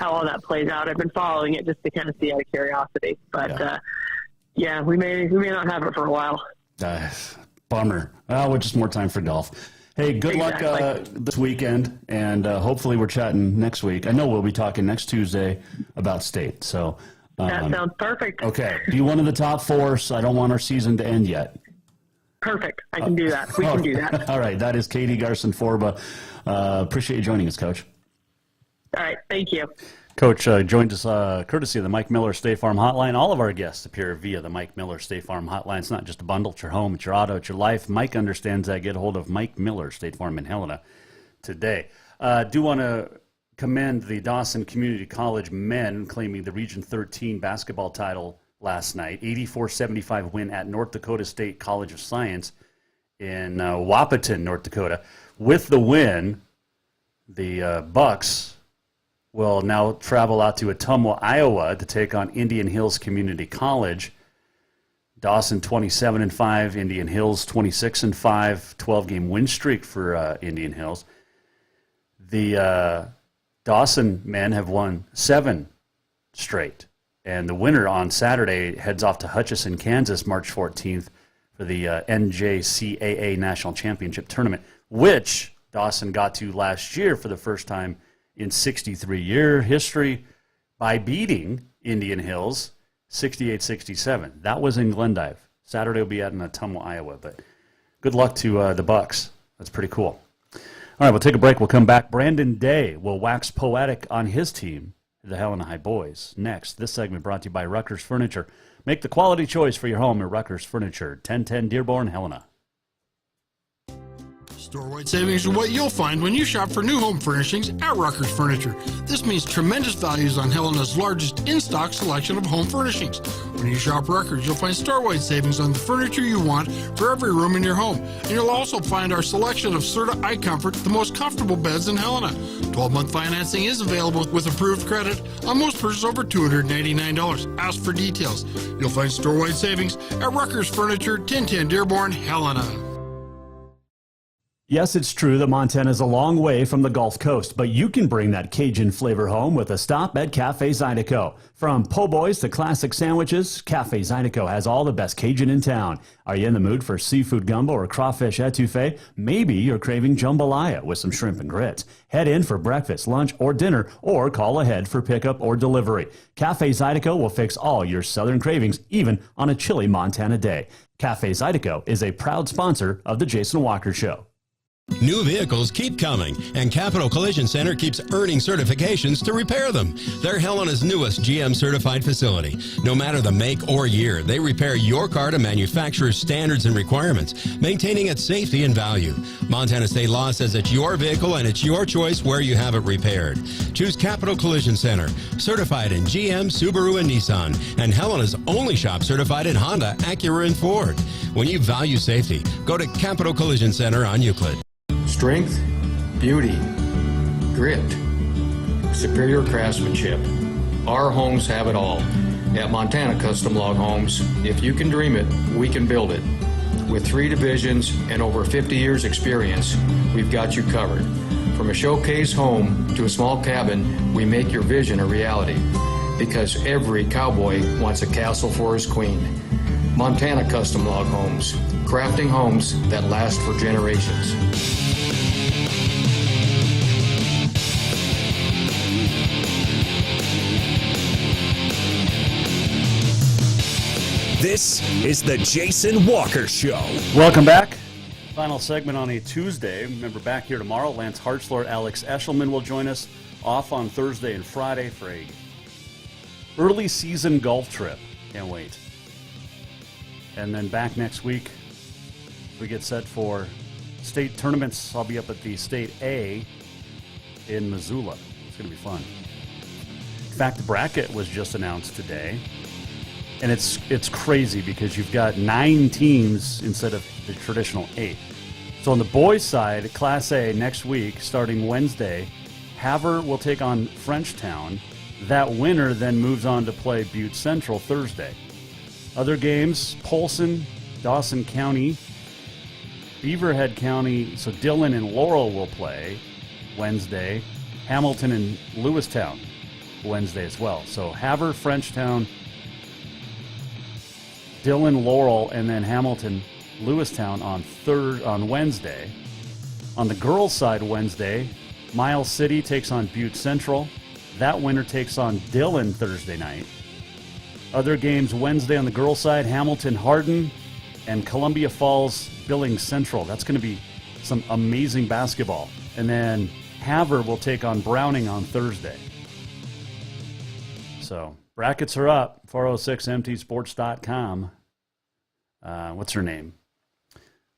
all that plays out. I've been following it just to kind of see out of curiosity, but we may not have it for a while. Bummer. Well, just more time for golf. Hey, good luck this weekend, and hopefully we're chatting next week. I know we'll be talking next Tuesday about state. So that sounds perfect. Okay, be one of the top 4, so I don't want our season to end yet. Perfect. I can do that. We can do that. All right. That is Katie Garcin-Forba. Appreciate you joining us, Coach. All right. Thank you. Coach joined us courtesy of the Mike Miller State Farm Hotline. All of our guests appear via the Mike Miller State Farm Hotline. It's not just a bundle. It's your home. It's your auto. It's your life. Mike understands that. Get a hold of Mike Miller State Farm in Helena today. Do want to commend the Dawson Community College men claiming the Region 13 basketball title last night. 84-75 win at North Dakota State College of Science in Wahpeton, North Dakota. With the win, the Bucks will now travel out to Ottumwa, Iowa to take on Indian Hills Community College. Dawson 27-5, Indian Hills 26-5, 12-game win streak for Indian Hills. The Dawson men have won 7 straight, and the winner on Saturday heads off to Hutchinson, Kansas, March 14th for the NJCAA National Championship Tournament, which Dawson got to last year for the first time in 63-year history by beating Indian Hills 68-67. That was in Glendive. Saturday will be out in Ottumwa, Iowa. But good luck to the Bucks. That's pretty cool. All right, we'll take a break. We'll come back. Brandon Day will wax poetic on his team, the Helena High Boys. Next, this segment brought to you by Rucker's Furniture. Make the quality choice for your home at Rucker's Furniture, 1010 Dearborn, Helena. Store-wide savings are what you'll find when you shop for new home furnishings at Rucker's Furniture. This means tremendous values on Helena's largest in-stock selection of home furnishings. When you shop Rucker's, you'll find store-wide savings on the furniture you want for every room in your home. And you'll also find our selection of Serta iComfort, the most comfortable beds in Helena. 12-month financing is available with approved credit on most purchases over $289. Ask for details. You'll find store-wide savings at Rucker's Furniture, 1010 Dearborn, Helena. Yes, it's true that Montana is a long way from the Gulf Coast, but you can bring that Cajun flavor home with a stop at Cafe Zydeco. From po' boys to classic sandwiches, Cafe Zydeco has all the best Cajun in town. Are you in the mood for seafood gumbo or crawfish etouffee? Maybe you're craving jambalaya with some shrimp and grits. Head in for breakfast, lunch, or dinner, or call ahead for pickup or delivery. Cafe Zydeco will fix all your southern cravings, even on a chilly Montana day. Cafe Zydeco is a proud sponsor of The Jason Walker Show. New vehicles keep coming, and Capital Collision Center keeps earning certifications to repair them. They're Helena's newest GM-certified facility. No matter the make or year, they repair your car to manufacturer's standards and requirements, maintaining its safety and value. Montana state law says it's your vehicle and it's your choice where you have it repaired. Choose Capital Collision Center, certified in GM, Subaru, and Nissan, and Helena's only shop certified in Honda, Acura, and Ford. When you value safety, go to Capital Collision Center on Euclid. Strength, beauty, grit, superior craftsmanship. Our homes have it all. At Montana Custom Log Homes, if you can dream it, we can build it. With 3 divisions and over 50 years experience, we've got you covered. From a showcase home to a small cabin, we make your vision a reality. Because every cowboy wants a castle for his queen. Montana Custom Log Homes, crafting homes that last for generations. This is the Jason Walker Show. Welcome back. Final segment on a Tuesday. Remember, back here tomorrow, Lance Hartzler, Alex Eshelman will join us. Off on Thursday and Friday for a early season golf trip. Can't wait. And then back next week, we get set for state tournaments. I'll be up at the State A in Missoula. It's going to be fun. In fact, the bracket was just announced today. And it's crazy because you've got 9 teams instead of the traditional 8. So on the boys' side, Class A next week, starting Wednesday, Havre will take on Frenchtown. That winner then moves on to play Butte Central Thursday. Other games, Polson, Dawson County, Beaverhead County, so Dillon and Laurel will play Wednesday. Hamilton and Lewistown Wednesday as well. So Havre, Frenchtown, Dillon, Laurel, and then Hamilton, Lewistown on Wednesday. On the girls' side Wednesday, Miles City takes on Butte Central. That winner takes on Dillon Thursday night. Other games Wednesday on the girls' side, Hamilton, Hardin, and Columbia Falls, Billings Central. That's going to be some amazing basketball. And then Havre will take on Browning on Thursday. So brackets are up, 406mtsports.com. What's her name?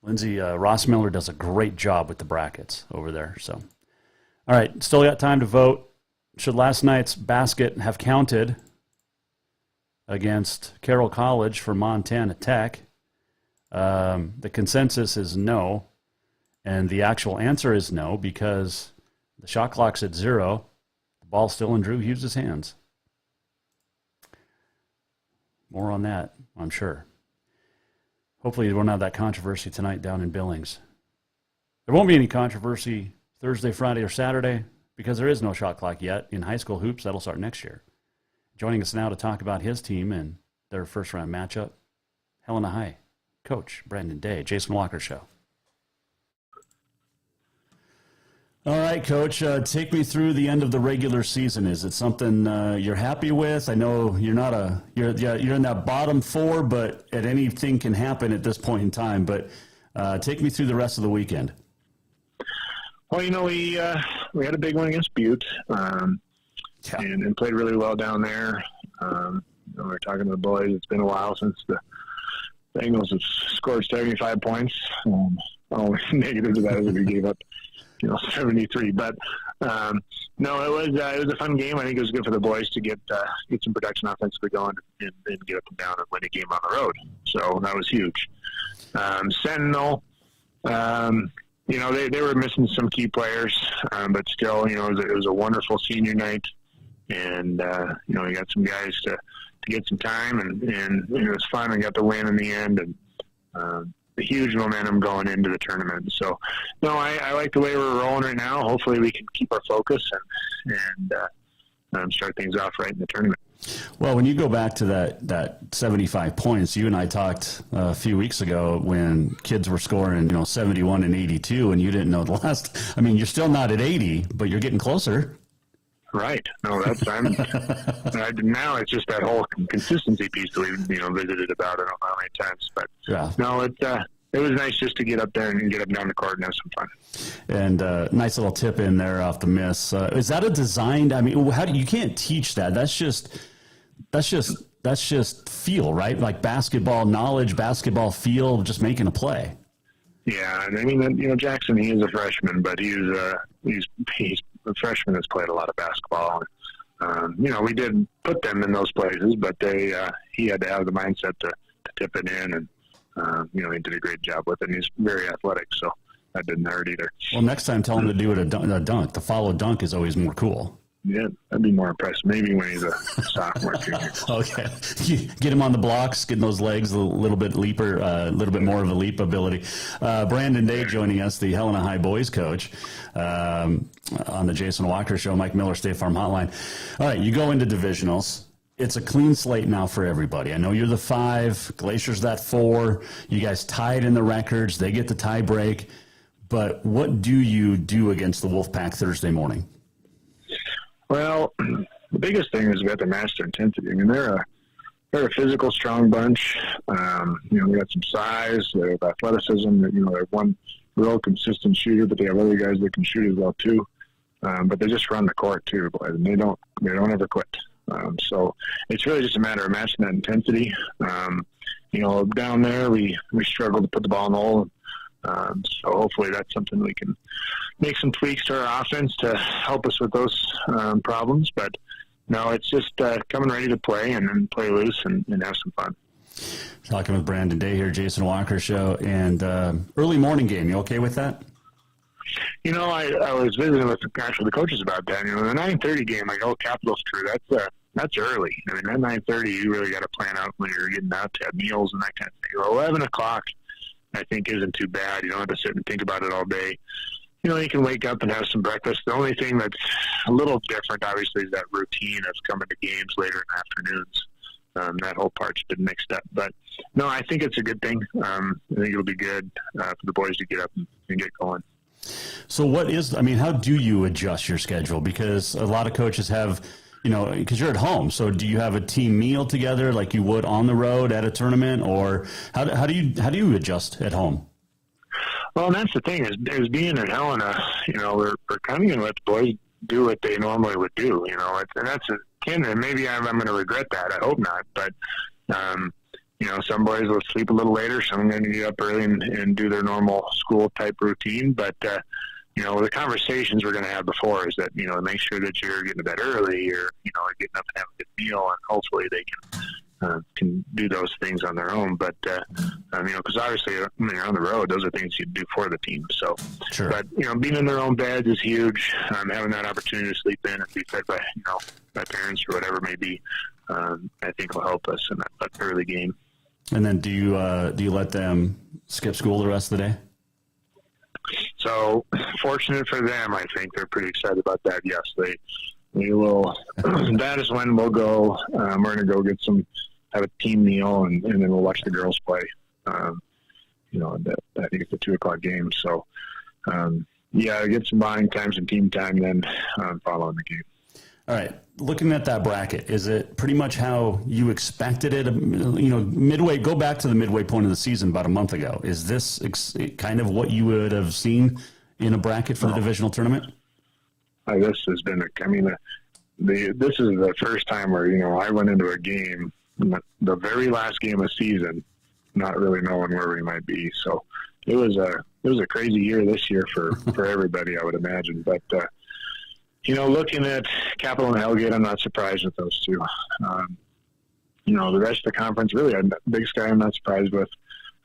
Lindsay Rossmiller does a great job with the brackets over there. So, all right, still got time to vote. Should last night's basket have counted against Carroll College for Montana Tech? The consensus is no, and the actual answer is no because the shot clock's at 0. The ball's still in Drew Hughes' hands. More on that, I'm sure. Hopefully we won't have that controversy tonight down in Billings. There won't be any controversy Thursday, Friday, or Saturday because there is no shot clock yet in high school hoops. That'll start next year. Joining us now to talk about his team and their first-round matchup, Helena High coach Brandon Day, Jason Walker Show. All right, Coach, take me through the end of the regular season. Is it something you're happy with? I know you're not you're in that bottom 4, but anything can happen at this point in time. But take me through the rest of the weekend. Well, we had a big one against Butte, and played really well down there. We were talking to the boys. It's been a while since the Bengals have scored 75 points. only negative to that is that we gave up, 73. But no, it was a fun game. I think it was good for the boys to get some production offensively going and get up and down and win a game on the road. So that was huge. Sentinel, they were missing some key players, but still, it was a wonderful senior night, and we got some guys to get some time, and it was fun. We got the win in the end, and the huge momentum going into the tournament. So, no, I like the way we're rolling right now. Hopefully we can keep our focus and start things off right in the tournament. Well, when you go back to that 75 points, you and I talked a few weeks ago when kids were scoring, 71 and 82, and you didn't know the last. I mean, you're still not at 80, but you're getting closer. Right. No, now it's just that whole consistency piece that we visited about it how many times. But no, it was nice just to get up there and get up down the court and have some fun. And nice little tip in there off the miss. Is that a designed? I mean, you can't teach that. That's just feel, right? Like basketball knowledge, basketball feel, just making a play. Yeah, and I mean, Jackson, he is a freshman, but he's a freshman that's played a lot of basketball. We did put them in those places, but he had to have the mindset to tip it in, and he did a great job with it. And he's very athletic, so that didn't hurt either. Well, next time, tell him to do it a dunk. The follow dunk is always more cool. Yeah, I'd be more impressed. Maybe when he's a sophomore, junior. Okay, get him on the blocks, getting those legs a little bit more of a leap ability. Brandon Day joining us, the Helena High boys coach, on the Jason Walker Show. Mike Miller, State Farm Hotline. All right, you go into divisionals. It's a clean slate now for everybody. I know you're the 5, Glacier's that 4. You guys tied in the records. They get the tie break. But what do you do against the Wolfpack Thursday morning? Well, the biggest thing is we have to match their intensity. I mean, they're a physical, strong bunch. They got some size. They have athleticism. They're one real consistent shooter, but they have other guys that can shoot as well too. But they just run the court too, boys, and they don't ever quit. So it's really just a matter of matching that intensity. Down there we struggle to put the ball in the hole. So hopefully that's something we can make some tweaks to our offense to help us with those problems. But no, it's just coming ready to play and play loose and have some fun. Talking with Brandon Day here, Jason Walker Show, and early morning game. You okay with that? I was visiting with the coaches about that. The 9:30 game, Capital's Crew, that's early. I mean, at 9:30, you really got to plan out when you're getting out to have meals and that kind of thing. 11 o'clock, I think, isn't too bad. You don't have to sit and think about it all day. You can wake up and have some breakfast. The only thing that's a little different, obviously, is that routine of coming to games later in the afternoons. That whole part's been mixed up. But, no, I think it's a good thing. I think it'll be good for the boys to get up and get going. So how do you adjust your schedule? Because a lot of coaches have, because you're at home. So do you have a team meal together like you would on the road at a tournament? Or how do you adjust at home? Well, and that's the thing is being at Helena, we're kind of going to let the boys do what they normally would do, and that's maybe I'm going to regret that. I hope not. But, some boys will sleep a little later. Some are going to get up early and do their normal school type routine. But, the conversations we're going to have before is that, make sure that you're getting to bed early, you're, getting up and having a good meal, and hopefully they can do those things on their own. But, because obviously when you're on the road, those are things you do for the team. So, sure. But, being in their own beds is huge. Having that opportunity to sleep in and be fed by, by parents or whatever it may be, I think will help us in that early game. And then do you let them skip school the rest of the day? So fortunate for them, I think they're pretty excited about that. Yes, we will. That is when we'll go. We're going to go have a team meal, and then we'll watch the girls play. I think it's a 2:00 game. So, get some bonding time, some team time, then following the game. All right. Looking at that bracket, is it pretty much how you expected it? Midway, go back to the midway point of the season about a month ago. Is this kind of what you would have seen in a bracket for the divisional tournament? This has been this is the first time where, I went into a game, the very last game of the season, not really knowing where we might be. So it was a crazy year this year for everybody, I would imagine. But looking at Capital and Hellgate, I'm not surprised with those two. The rest of the conference, really, Big Sky, I'm not surprised with.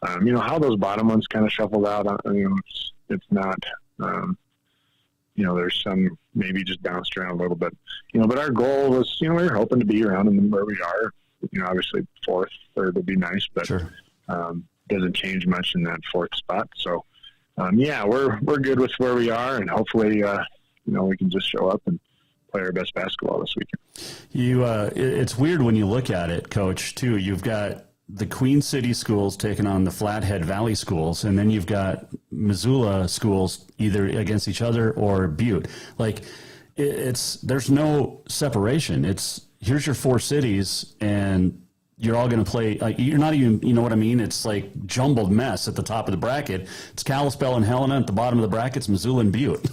How those bottom ones kind of shuffled out. It's not. There's some maybe just bounced around a little bit. But our goal was, we were hoping to be around where we are. Obviously fourth, third would be nice, but sure. Doesn't change much in that fourth spot. So, we're good with where we are, and hopefully, we can just show up and play our best basketball this weekend. It's weird when you look at it, Coach, too. You've got the Queen City schools taking on the Flathead Valley schools, and then you've got Missoula schools either against each other or Butte. Like, there's no separation. Here's your four cities, and you're all going to play. You're not even, you know what I mean? It's like jumbled mess at the top of the bracket. It's Kalispell and Helena. At the bottom of the bracket, it's Missoula and Butte.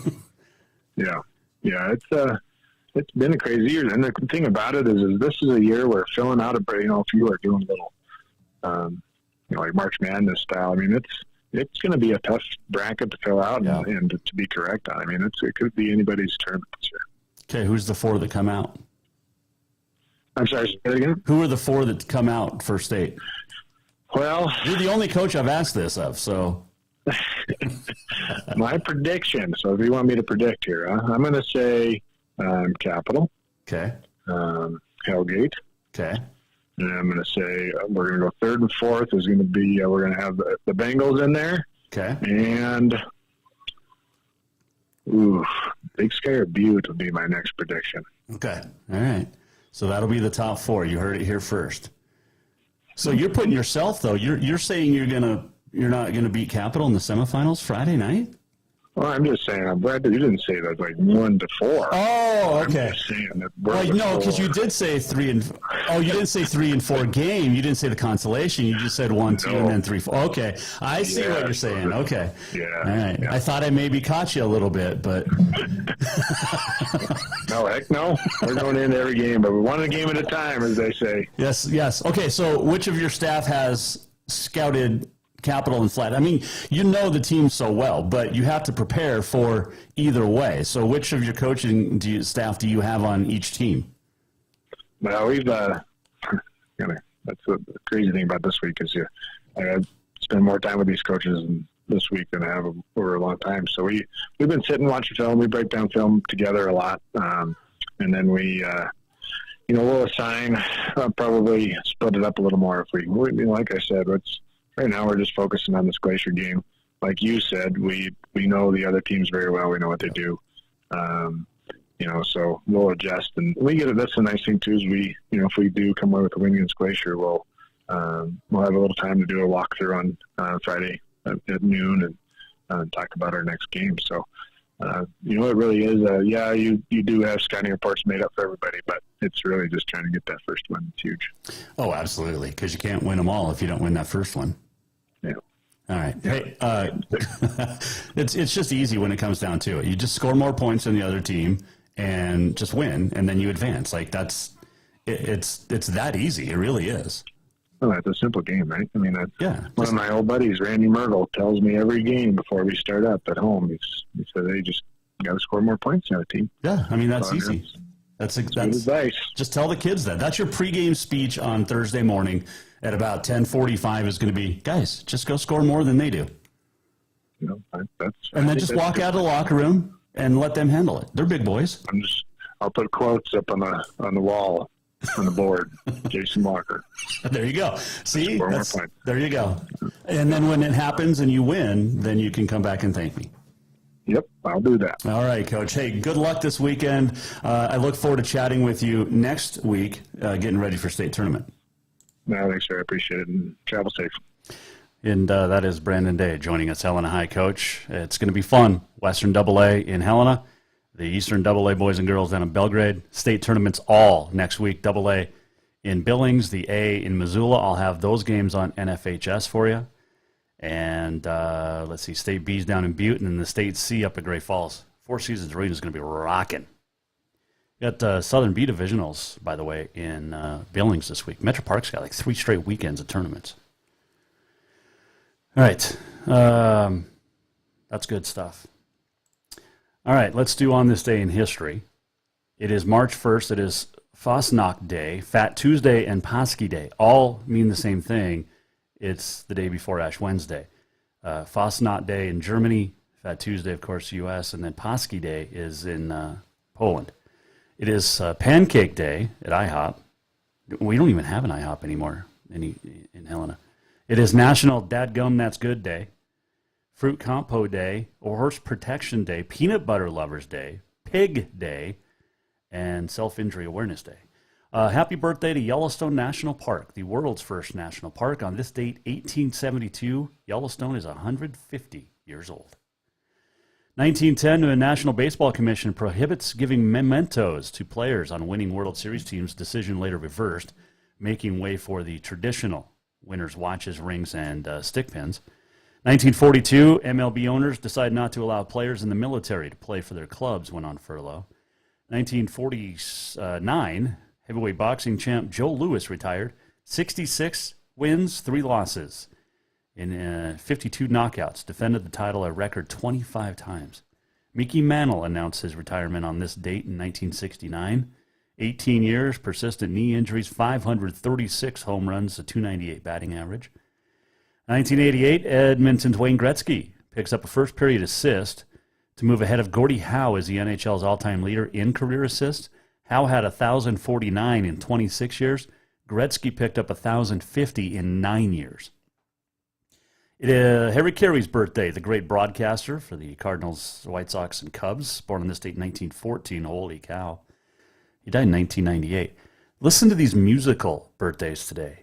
Yeah. It's been a crazy year. And the thing about it is this is a year where filling out if you are doing a little, like March Madness style, it's going to be a tough bracket to fill out and to be correct on. It could be anybody's tournament this year. Okay, who's the four that come out? I'm sorry, say that again? Who are the four that come out for state? Well, you're the only coach I've asked this of, so. My prediction, so if you want me to predict here, I'm going to say Capital. Okay. Hellgate. Okay. And I'm going to say we're going to go third and fourth is going to be, we're going to have the Bengals in there. Okay. And, Big Sky or Butte would be my next prediction. Okay. All right. So that'll be the top four. You heard it here first. So you're putting yourself, though, you're saying you're not gonna beat Capital in the semifinals Friday night? Well, I'm just saying, I'm glad that you didn't say that, like 1-4. Oh, okay. I'm just saying that no, because you did say 3 and. Oh, you didn't say 3 and 4 game. You didn't say the consolation. You just said 1, 2, and then 3, 4. Okay, I see what you're saying. Okay. Yeah. All right. Yeah. I thought I maybe caught you a little bit, but. No, heck no. We're going into every game, but one a game at a time, as they say. Yes. Okay, so which of your staff has scouted Capital and Flat? The team so well, but you have to prepare for either way. So which of your coaching staff do you have on each team? Well, we've that's the crazy thing about this week is I spend more time with these coaches this week than I have over a long time. So we've been sitting watching film. We break down film together a lot, and then we we'll assign, probably split it up a little more if we like I said, right now we're just focusing on this Glacier game. Like you said, we know the other teams very well. We know what they do. So we'll adjust, and that's the nice thing too, is if we do come away with a win against Glacier, we'll have a little time to do a walkthrough on Friday at noon and talk about our next game. So, it really is, you do have scouting reports made up for everybody, but it's really just trying to get that first one. It's huge. Oh, absolutely. Because you can't win them all if you don't win that first one. Yeah. All right. Hey, it's just easy when it comes down to it. You just score more points than the other team and just win, and then you advance. Like it's that easy. It really is. Well, it's a simple game, right? One just, of my old buddies, Randy Myrtle, tells me every game before we start up at home, he said they just got to score more points on a team. Yeah, that's easy. That's advice. Just tell the kids that. That's your pregame speech on Thursday morning at about 10:45 is going to be, guys, just go score more than they do. And then just walk out of the locker room and let them handle it. They're big boys. I'll put quotes up on the wall, on the board. Jason Walker. There you go. See, there you go. And then when it happens and you win, then you can come back and thank me. Yep, I'll do that. All right, Coach. Hey, good luck this weekend. I look forward to chatting with you next week, getting ready for state tournament. No, thanks, sir. I appreciate it, and travel safe. And that is Brandon Day joining us, Helena High coach. It's going to be fun. Western AA in Helena, the Eastern AA boys and girls down in Belgrade. State tournaments all next week. AA in Billings, the A in Missoula. I'll have those games on NFHS for you. And let's see, State B's down in Butte, and then the State C up at Great Falls. Four Seasons Arena is going to be rocking. Got Southern B Divisionals, by the way, in Billings this week. Metro Park's got like 3 straight weekends of tournaments. All right, That's good stuff. All right, let's do On This Day in History. It is March 1st. It is Fastnacht Day, Fat Tuesday, and Paschi Day. All mean the same thing. It's the day before Ash Wednesday. Fastnacht Day in Germany, Fat Tuesday, of course, U.S., and then Paschi Day is in Poland. It is Pancake Day at IHOP. We don't even have an IHOP anymore in Helena. It is National Dadgum That's Good Day, Fruit Compo Day, Horse Protection Day, Peanut Butter Lovers Day, Pig Day, and Self-Injury Awareness Day. Happy birthday to Yellowstone National Park, the world's first national park. On this date, 1872, Yellowstone is 150 years old. 1910, the National Baseball Commission prohibits giving mementos to players on winning World Series teams. Decision later reversed, making way for the traditional winners' watches, rings, and stick pins. 1942, MLB owners decide not to allow players in the military to play for their clubs when on furlough. 1949, heavyweight boxing champ Joe Louis retired. 66 wins, 3 losses in 52 knockouts. Defended the title a record 25 times. Mickey Mantle announced his retirement on this date in 1969. 18 years, persistent knee injuries, 536 home runs, a .298 batting average. 1988, Edmonton's Wayne Gretzky picks up a first-period assist to move ahead of Gordie Howe as the NHL's all-time leader in career assists. Howe had 1,049 in 26 years. Gretzky picked up 1,050 in 9 years. Harry Carey's birthday, the great broadcaster for the Cardinals, White Sox, and Cubs, born on this date in 1914. Holy cow. He died in 1998. Listen to these musical birthdays today.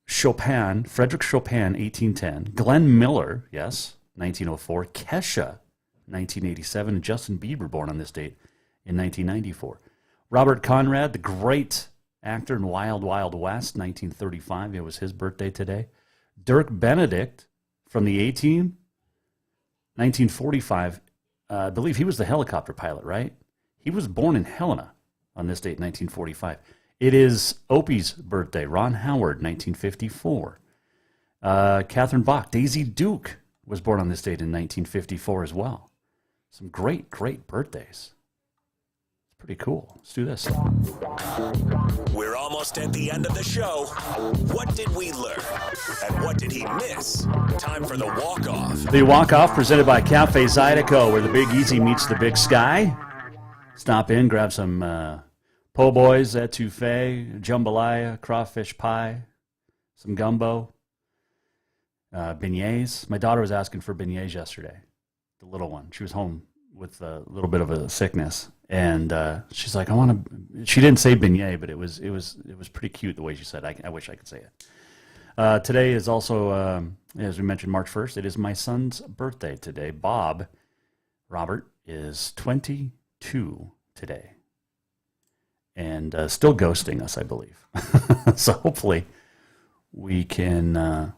Frederick Chopin, 1810. Glenn Miller, yes, 1904. Kesha, 1987. Justin Bieber, born on this date in 1994. Robert Conrad, the great actor in Wild Wild West, 1935. It was his birthday today. Dirk Benedict from the A-Team, 1945. I believe he was the helicopter pilot, right? He was born in Helena on this date, 1945. It is Opie's birthday. Ron Howard, 1954. Catherine Bach, Daisy Duke was born on this date in 1954 as well. Some great, great birthdays. It's pretty cool. Let's do this. We're almost at the end of the show. What did we learn? And what did he miss? Time for the walk-off. The walk-off presented by Cafe Zydeco, where the Big Easy meets the Big Sky. Stop in, grab some po' boys, etouffee, jambalaya, crawfish pie, some gumbo, beignets. My daughter was asking for beignets yesterday, the little one. She was home with a little bit of a sickness, and she's like, she didn't say beignet, but it was pretty cute the way she said it. I wish I could say it. Today is also, as we mentioned, March 1st. It is my son's birthday today. Robert, is 22 today. And still ghosting us, I believe. So hopefully we can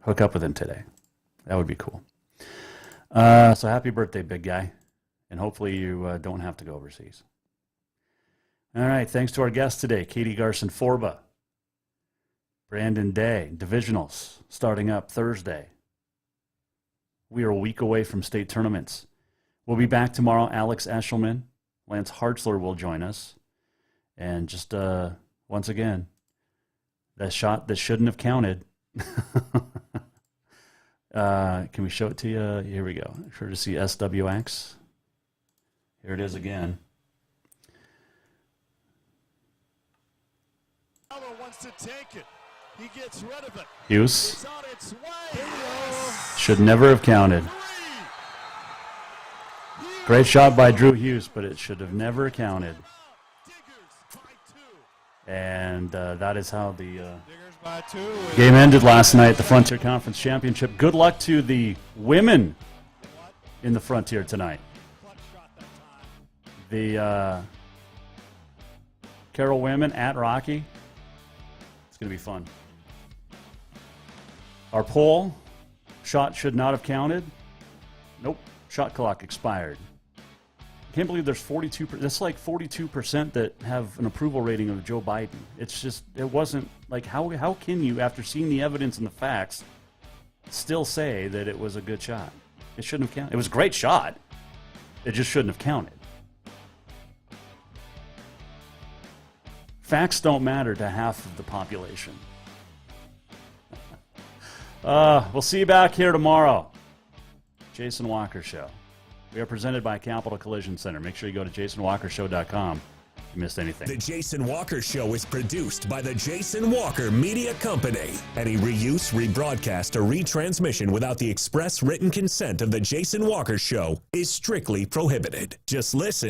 hook up with him today. That would be cool. So happy birthday, big guy. And hopefully you don't have to go overseas. All right, thanks to our guest today, Katie Garcin-Forba, Brandon Day, Divisionals, starting up Thursday. We are a week away from state tournaments. We'll be back tomorrow. Alex Eshelman, Lance Hartzler will join us. And just once again, that shot that shouldn't have counted. Can we show it to you? Here we go. Courtesy SWX. Here it is again. Wants to take it. He gets rid of it. Hughes. Should never have counted. Great shot by Drew Hughes, but it should have never counted. And that is how the game ended last night, the Frontier Conference Championship. Good luck to the women in the Frontier tonight. The Carroll women at Rocky. It's going to be fun. Our poll, shot should not have counted. Nope, shot clock expired. I can't believe there's 42%. That's like 42% that have an approval rating of Joe Biden. It's just, it wasn't, like, how can you, after seeing the evidence and the facts, still say that it was a good shot. It shouldn't have counted. It was a great shot. It just shouldn't have counted. Facts don't matter to half of the population. We'll see you back here tomorrow. Jason Walker Show. We are presented by Capital Collision Center. Make sure you go to jasonwalkershow.com if you missed anything. The Jason Walker Show is produced by the Jason Walker Media Company. Any reuse, rebroadcast, or retransmission without the express written consent of the Jason Walker Show is strictly prohibited. Just listen.